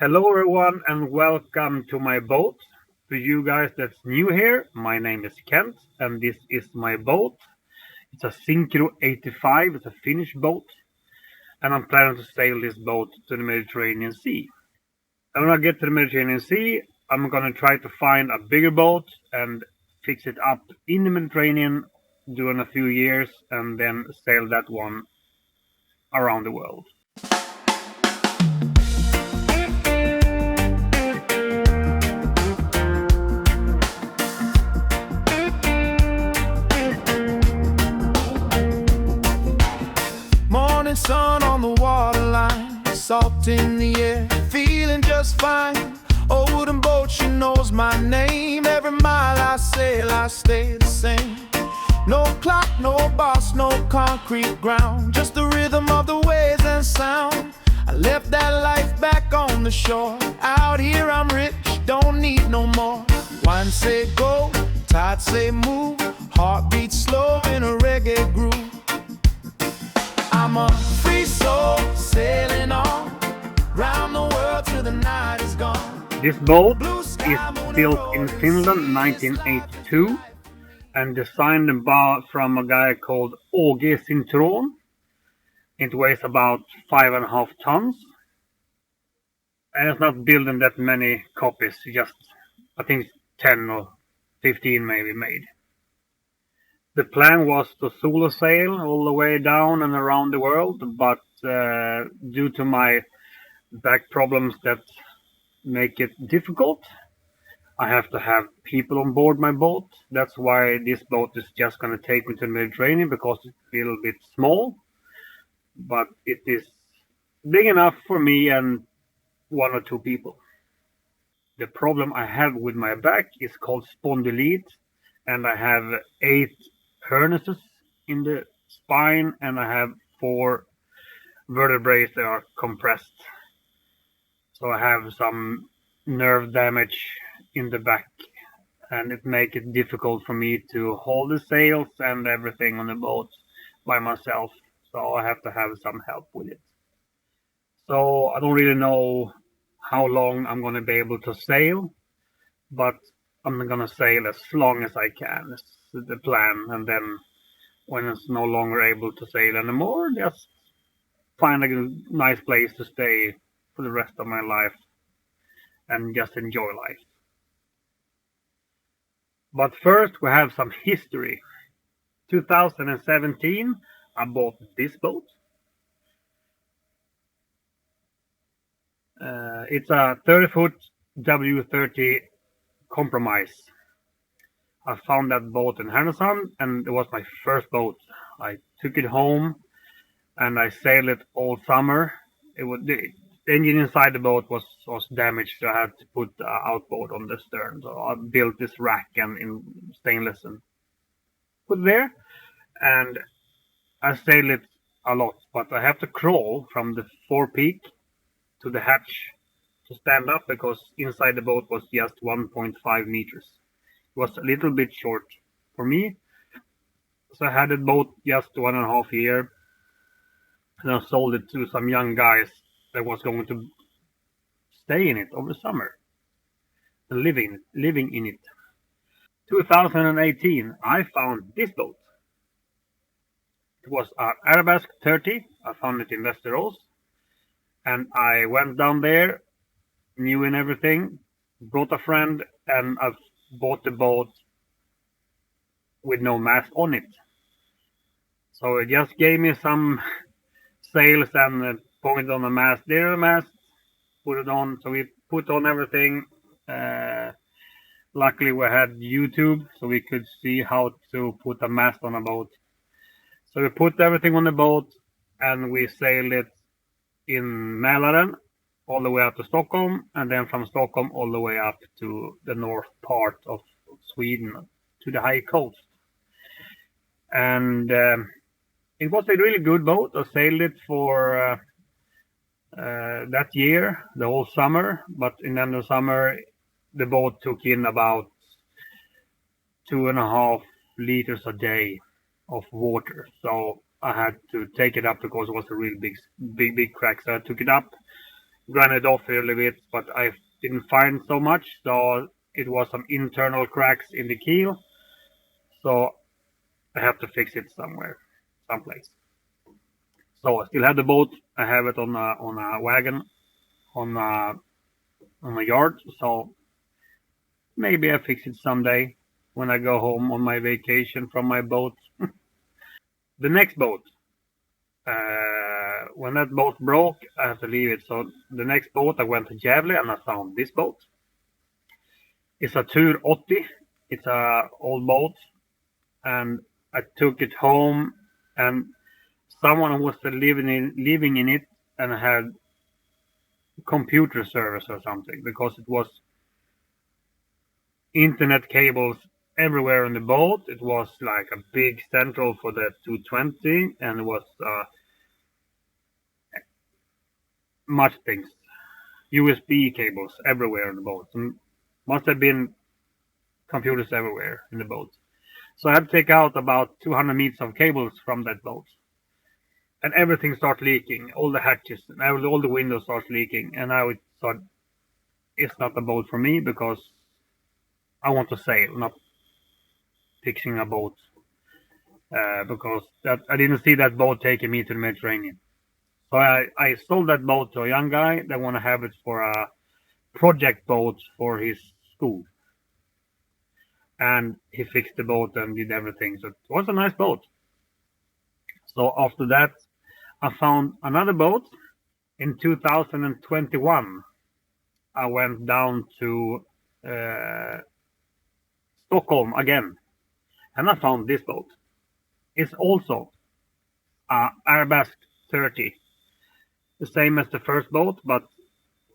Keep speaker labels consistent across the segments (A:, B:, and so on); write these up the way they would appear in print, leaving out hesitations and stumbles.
A: Hello everyone and welcome to my boat. To you guys that's new here, my name is Kent and this is my boat. It's a Synchro 85, it's a Finnish boat, and I'm planning to sail this boat to the Mediterranean Sea. And when I get to the Mediterranean Sea, I'm gonna try to find a bigger boat and fix it up in the Mediterranean during a few years and then sail that one around the world.
B: Morning sun on the waterline, salt in the air, feeling just fine. Old wooden boat, she knows my name. Every mile I sail, I stay the same. No clock, no boss, no concrete ground, just the rhythm of the waves and sound. I left that life back on the shore. Out here I'm rich, don't need no more. Wine say go, tide say move, heartbeat slow in a reggae groove. I'm a free soul sailing on round the world till the night is gone.
A: This boat is built in Finland 1982 and designed and bought from a guy called Åge Sintron. It weighs about 5.5 tons and it's not built in that many copies, just I think 10 or 15 maybe made. The plan was to solo sail all the way down and around the world, but due to my back problems that make it difficult, I have to have people on board my boat. That's why this boat is just going to take me to the Mediterranean because it's a little bit small, but it is big enough for me and one or two people. The problem I have with my back is called spondylit, and I have 8 hernias in the spine and I have 4 vertebrae that are compressed. So I have some nerve damage in the back and it makes it difficult for me to hold the sails and everything on the boat by myself. So I have to have some help with it. So I don't really know how long I'm going to be able to sail, but I'm going to sail as long as I can. It's the plan. And then when it's no longer able to sail anymore, just find a nice place to stay for the rest of my life and just enjoy life. But first we have some history. 2017 I bought this boat. It's a 30-foot W30 Compromise. I found that boat in Härnösand and it was my first boat. I took it home and I sailed it all summer. The engine inside the boat was damaged, so I had to put the outboard on the stern. So I built this rack and in stainless and put it there, and I sailed it a lot. But I have to crawl from the forepeak to the hatch to stand up because inside the boat was just 1.5 meters. It was a little bit short for me, so I had the boat just 1.5 years, and I sold it to some young guys that was going to stay in it over the summer and living in it. 2018, I found this boat. It was an Arabesque 30. I found it in Västerås, and I went down there, new and everything, brought a friend, and I bought the boat with no mast on it. So it just gave me some sails and pointed on the mast. There the mast, put it on. So we put on everything. Luckily we had YouTube, so we could see how to put a mast on a boat. So we put everything on the boat and we sailed it in Mälaren all the way up to Stockholm, and then from Stockholm all the way up to the north part of Sweden to the high coast. And it was a really good boat. I sailed it for that year, the whole summer, but in the end of the summer the boat took in about 2.5 liters a day of water. So I had to take it up because it was a really big crack. So I took it up grinded off a little bit, but I didn't find so much. So it was some internal cracks in the keel. So I have to fix it somewhere, someplace. So I still have the boat. I have it on a wagon on a yard. So maybe I fix it someday when I go home on my vacation from my boat. The next boat, when that boat broke, I have to leave it. So the next boat, I went to Gävle and I found this boat. It's a Tur 80. It's a old boat, and I took it home, and someone was living in it and had computer service or something, because it was internet cables everywhere on the boat. It was like a big central for the 220, and it was much things, USB cables everywhere on the boat. And must have been computers everywhere in the boat. So I had to take out about 200 meters of cables from that boat, and everything started leaking. All the hatches and all the windows started leaking, and I thought it's not a boat for me, because I want to sail, not fixing a boat. Because that I didn't see that boat taking me to the Mediterranean. So I sold that boat to a young guy that want to have it for a project boat for his school. And he fixed the boat and did everything. So it was a nice boat. So after that, I found another boat. In 2021, I went down to Stockholm again, and I found this boat. It's also a Airbus 30, the same as the first boat, but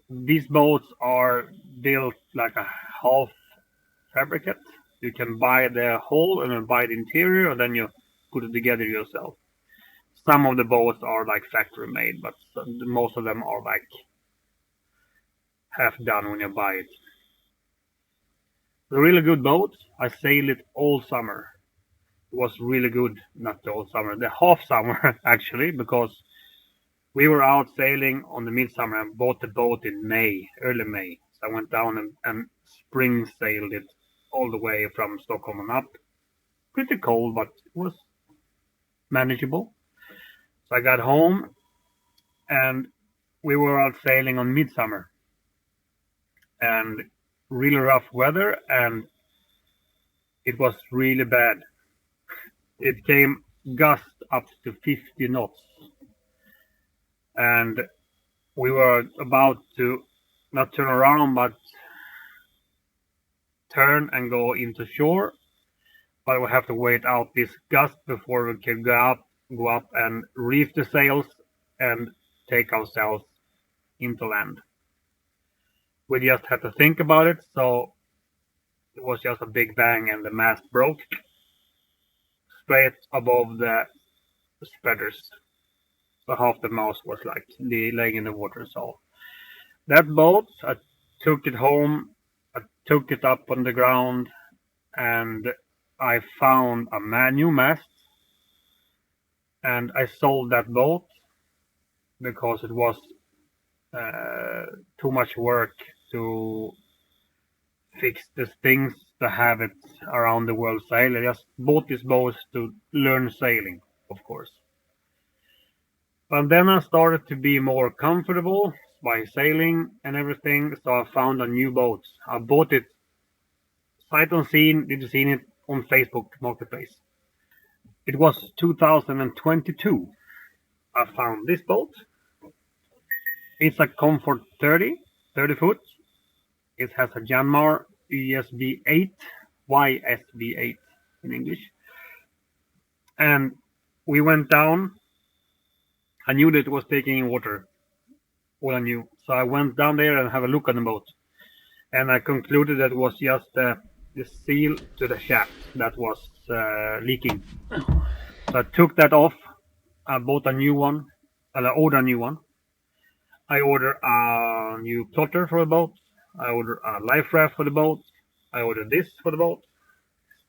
A: these boats are built like a half fabricate. You can buy the hull and then buy the interior, and then you put it together yourself. Some of the boats are like factory made, but most of them are like half done when you buy it. A really good boat. I sailed it all summer. It was really good, not the whole summer, the half summer actually, because we were out sailing on the midsummer and bought the boat in May, early May. So I went down and spring sailed it all the way from Stockholm and up. Pretty cold, but it was manageable. So I got home and we were out sailing on midsummer, and really rough weather, and it was really bad. It came gust up to 50 knots, and we were about to not turn around but turn and go into shore, but we have to wait out this gust before we can go up and reef the sails and take ourselves into land. We just had to think about it, so it was just a big bang and the mast broke straight above the spreaders. So half the mast was like laying in the water. So that boat, I took it home, I took it up on the ground, and I found a new mast, and I sold that boat because it was too much work to fix these things to have it around the world sail. I just bought this boat to learn sailing, of course. But then I started to be more comfortable by sailing and everything, so I found a new boat. I bought it sight unseen. Did you see it on Facebook Marketplace? It was 2022. I found this boat. It's a Comfort 30 foot. It has a Janmar YSB 8 in English. And we went down. I knew that it was taking in water. All I knew. So I went down there and have a look at the boat. And I concluded that it was just the seal to the shaft that was leaking. So I took that off. I bought a new one. I ordered a new one. I ordered a new plotter for the boat. I ordered a life raft for the boat. I ordered this for the boat.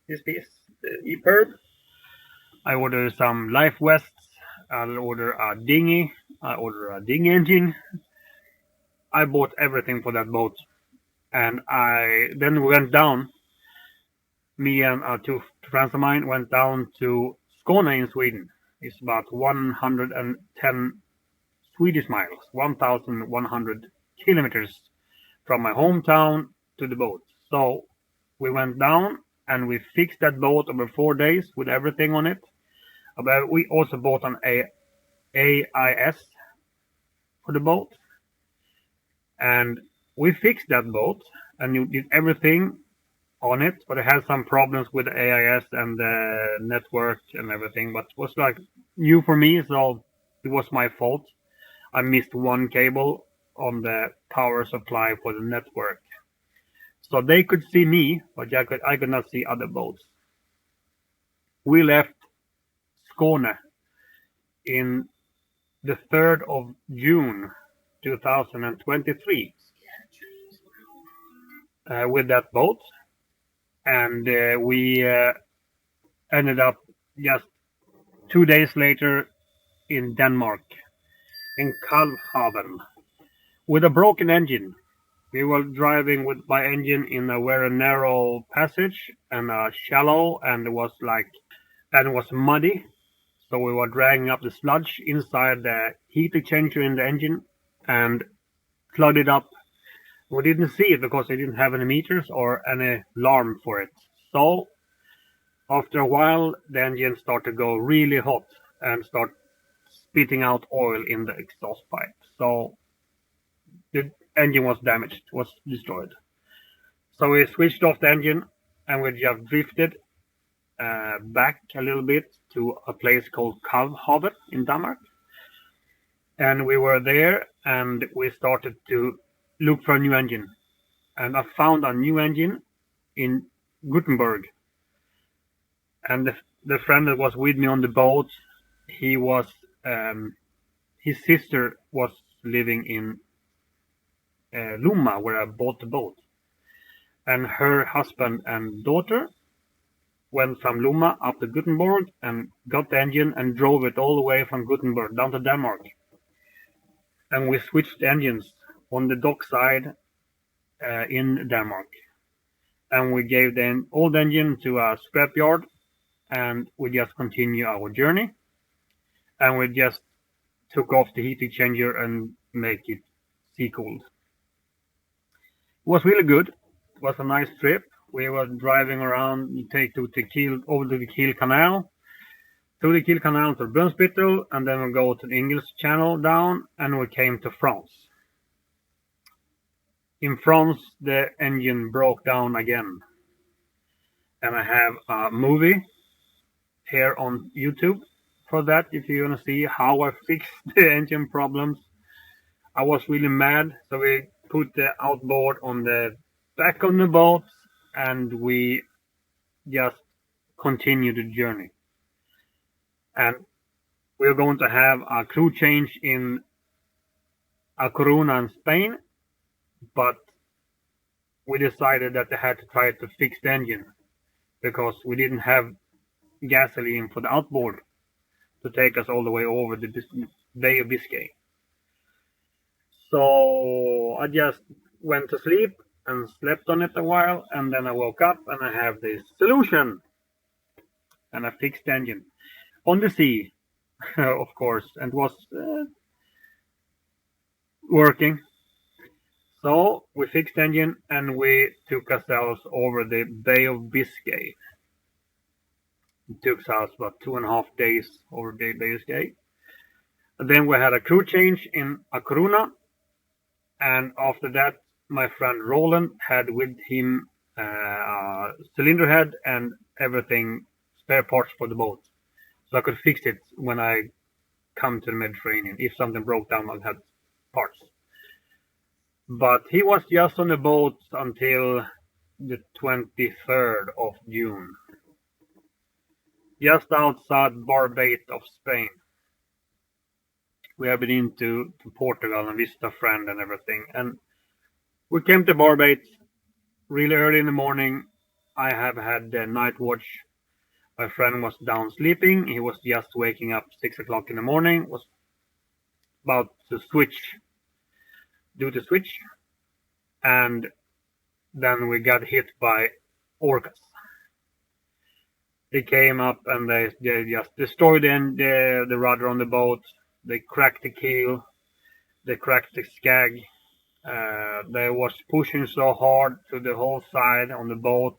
A: This piece, the EPIRB. I ordered some life vests. I ordered a dinghy. I ordered a dinghy engine. I bought everything for that boat, and then we went down. Me and two friends of mine went down to Skåne in Sweden. It's about 110 Swedish miles, 1,100 kilometers from my hometown to the boat. So we went down and we fixed that boat over 4 days with everything on it. But we also bought an AIS for the boat, and we fixed that boat and you did everything on it, but it had some problems with the AIS and the network and everything, but it was like new for me, so it was my fault. I missed one cable on the power supply for the network. So they could see me, but I could not see other boats. We left Skåne in the 3rd of June 2023 with that boat, and we ended up just 2 days later in Denmark, in Kalvhaven, with a broken engine. We were driving with my engine in a very narrow passage and shallow, and it was muddy. So we were dragging up the sludge inside the heat exchanger in the engine and plugged it up. We didn't see it because it didn't have any meters or any alarm for it. So after a while, the engine started to go really hot and start spitting out oil in the exhaust pipe. So the engine was damaged, was destroyed. So we switched off the engine and we just drifted back a little bit to a place called Kalvhaven in Denmark. And we were there and we started to look for a new engine. And I found a new engine in Gothenburg. And the friend that was with me on the boat, he was his sister was living in Lomma, where I bought the boat. And her husband and daughter went from Lomma up to Gothenburg and got the engine and drove it all the way from Gothenburg down to Denmark. And we switched the engines on the dock side in Denmark. And we gave the old engine to a scrapyard, and we just continue our journey. And we just took off the heat exchanger and make it sea cooled. It was really good. It was a nice trip. We were driving around, over to the Kiel Canal, through the Kiel Canal to Brunsbüttel, and then we go to the English Channel down, and we came to France. In France, the engine broke down again. And I have a movie here on YouTube for that, if you want to see how I fixed the engine problems. I was really mad, so we put the outboard on the back of the boat, and we just continued the journey. And we're going to have a crew change in A Coruña in Spain, but we decided that they had to try to fix the engine because we didn't have gasoline for the outboard to take us all the way over the Bay of Biscay. So I just went to sleep and slept on it a while, and then I woke up and I have this solution, and I fixed the engine on the sea, of course, and was working. So we fixed the engine and we took ourselves over the Bay of Biscay. It took us about 2.5 days over the Bay of Biscay. And then we had a crew change in A Coruña, and after that my friend Roland had with him a cylinder head and everything, spare parts for the boat. So I could fix it when I come to the Mediterranean. If something broke down, I had parts. But he was just on the boat until the 23rd of June. Just outside Barbate of Spain. We have been into Portugal and visited a friend and everything. And we came to Barbate really early in the morning. I have had the night watch. My friend was down sleeping. He was just waking up 6 o'clock in the morning. Was about to switch do the switch, and then we got hit by orcas. They came up and they just destroyed the rudder on the boat. They cracked the keel. They cracked the skag. They was pushing so hard to the whole side on the boat,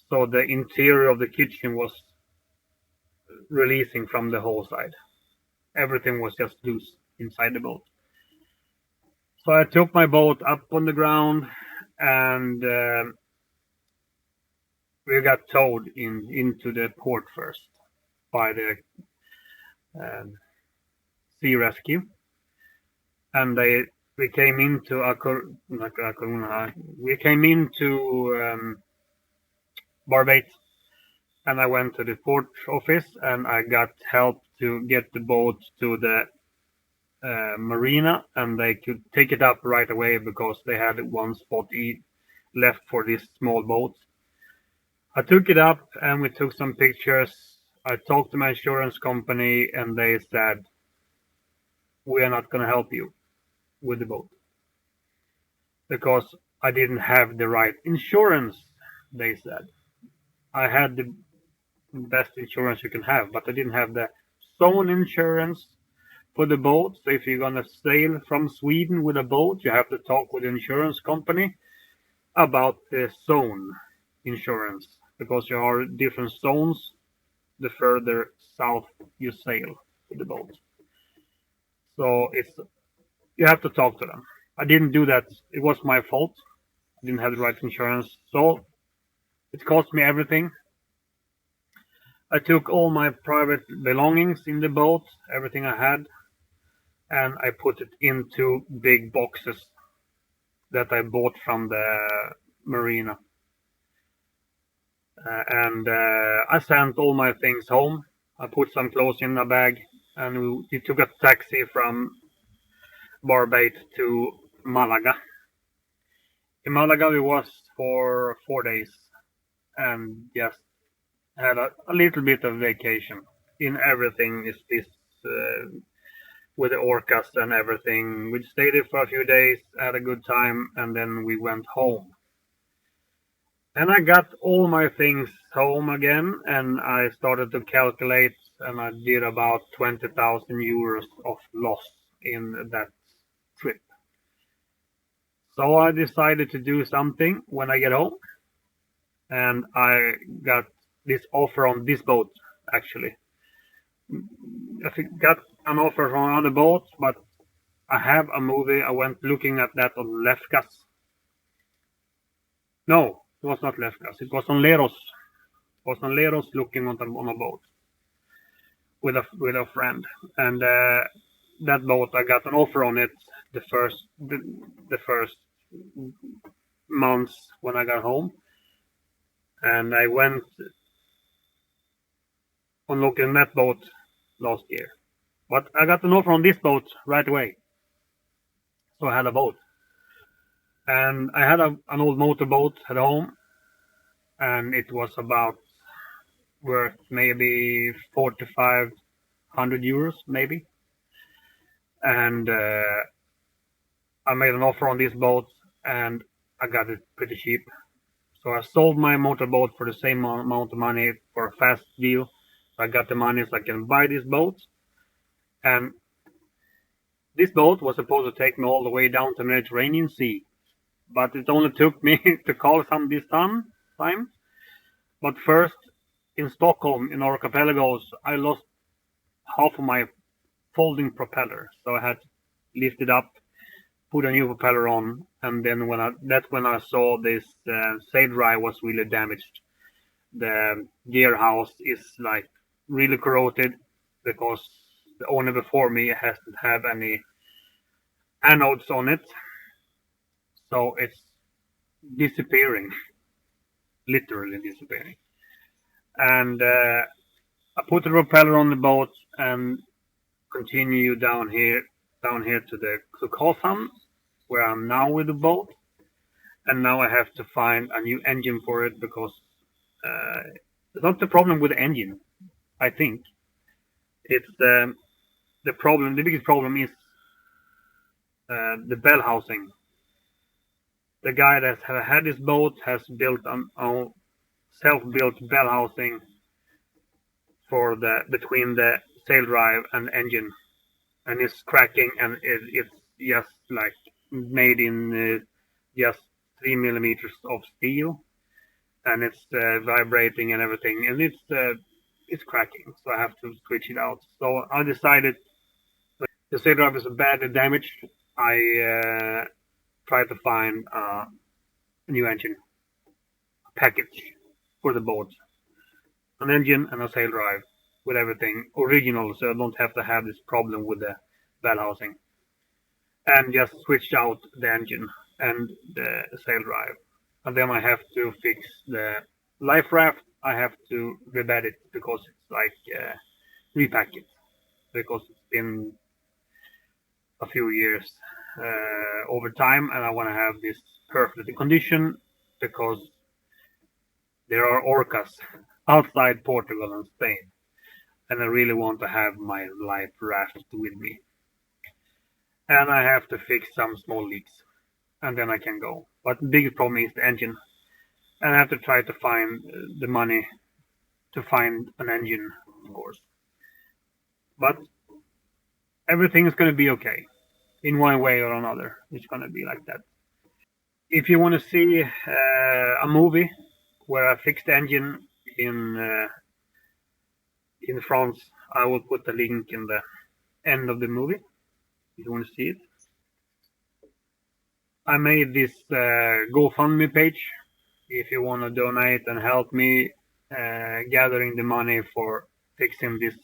A: so the interior of the kitchen was releasing from the whole side. Everything was just loose inside the boat. So I took my boat up on the ground, and we got towed into the port first by the sea rescue, and we came into Barbate, and I went to the port office and I got help to get the boat to the marina, and they could take it up right away because they had one spot left for this small boat. I took it up and we took some pictures. I talked to my insurance company and they said, we are not going to help you with the boat because I didn't have the right insurance, they said. I had the best insurance you can have, but I didn't have the zone insurance for the boat. So if you're going to sail from Sweden with a boat, you have to talk with the insurance company about the zone insurance, because there are different zones the further south you sail with the boat. So you have to talk to them. I didn't do that. It was my fault. I didn't have the right insurance. So it cost me everything. I took all my private belongings in the boat, everything I had, and I put it into big boxes that I bought from the marina. And I sent all my things home. I put some clothes in a bag, and we took a taxi from Barbate to Malaga. In Malaga we was for 4 days and just had a little bit of vacation. In everything is this with the orcas and everything. We stayed there for a few days, had a good time, and then we went home. And I got all my things home again, and I started to calculate, and I did about 20,000 euros of loss in that trip. So I decided to do something when I get home, and I got this offer on this boat, actually. I got an offer from another boat, but I have a movie. I went looking at that on Lefkas. No, it was not Lefkas. It was on Leros. It was on Leros looking on a boat with a friend, and that boat I got an offer on it the first months when I got home, and I went on looking at that boat last year. But I got an offer on this boat right away, so I had a boat, and I had an old motorboat at home, and it was about worth maybe 4,500 euros, maybe. And I made an offer on this boat, and I got it pretty cheap. So I sold my motorboat for the same amount of money for a fast deal. So I got the money so I can buy this boat. And this boat was supposed to take me all the way down to the Mediterranean Sea, but it only took me to call some this time. But first, in Stockholm, in archipelagos, I lost half of my folding propeller, so I had to lift it up, put a new propeller on, and then when I saw this sail drive was really damaged. The gear house is like really corroded because the owner before me hasn't had any anodes on it, so it's disappearing, literally disappearing. And I put the propeller on the boat and continue down here to Karlshamn, where I'm now with the boat. And now I have to find a new engine for it because it's not the problem with the engine, I think. It's the biggest problem is the bell housing. The guy that had this boat has built a self-built bell housing for between the sail drive and engine, and it's cracking, and it's just like made in just 3 millimeters of steel, and it's vibrating and everything, and it's cracking, so I have to switch it out. So I decided the sail drive is badly damaged. I tried to find a new engine package for the boat, an engine and a sail drive with everything original, so I don't have to have this problem with the bell housing, and just switched out the engine and the sail drive. And then I have to fix the life raft. I have to rebed it because it's like repack it, because it's been a few years over time, and I want to have this perfect condition because there are orcas outside Portugal and Spain, and I really want to have my life raft with me. And I have to fix some small leaks, and then I can go. But the biggest problem is the engine, and I have to try to find the money to find an engine, of course. But everything is going to be okay, in one way or another. It's going to be like that. If you want to see a movie where I fixed the engine in France, I will put the link in the end of the movie if you want to see it. I made this GoFundMe page if you want to donate and help me gathering the money for fixing this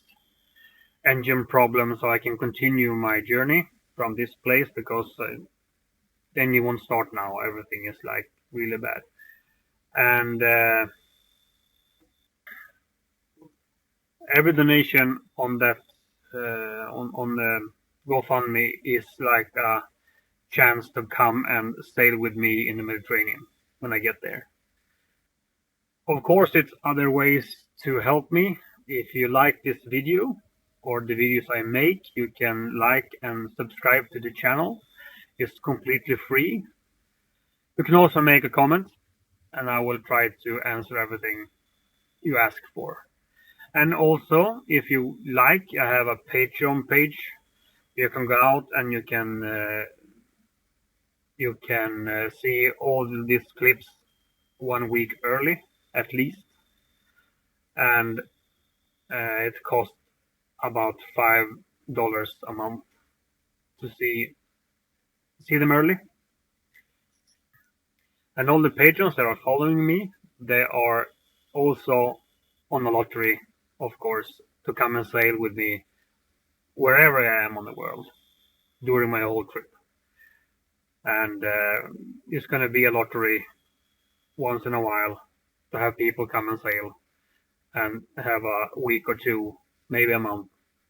A: engine problem, so I can continue my journey from this place, because then you won't start now. Everything is like really bad. And every donation on that on the GoFundMe is like a chance to come and sail with me in the Mediterranean when I get there. Of course, it's other ways to help me. If you like this video or the videos I make, you can like and subscribe to the channel. It's completely free. You can also make a comment, and I will try to answer everything you ask for. And also, if you like, I have a Patreon page. You can go out and you can see all these clips 1 week early, at least. And it costs about $5 a month to see them early. And all the patrons that are following me, they are also on the lottery, of course, to come and sail with me wherever I am on the world during my whole trip. And it's going to be a lottery once in a while to have people come and sail and have a week or two, maybe a month,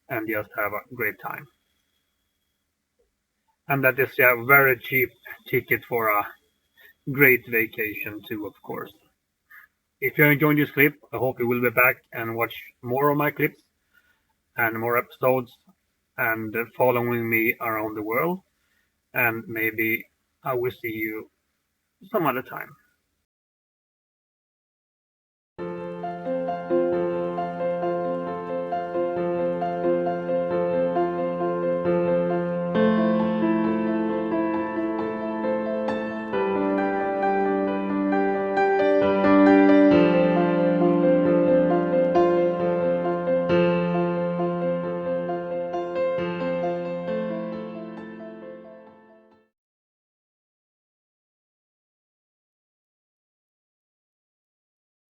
A: and just have a great time. And that is a very cheap ticket for a great vacation too, of course. If you enjoyed this clip, I hope you will be back and watch more of my clips and more episodes and following me around the world. And maybe I will see you some other time.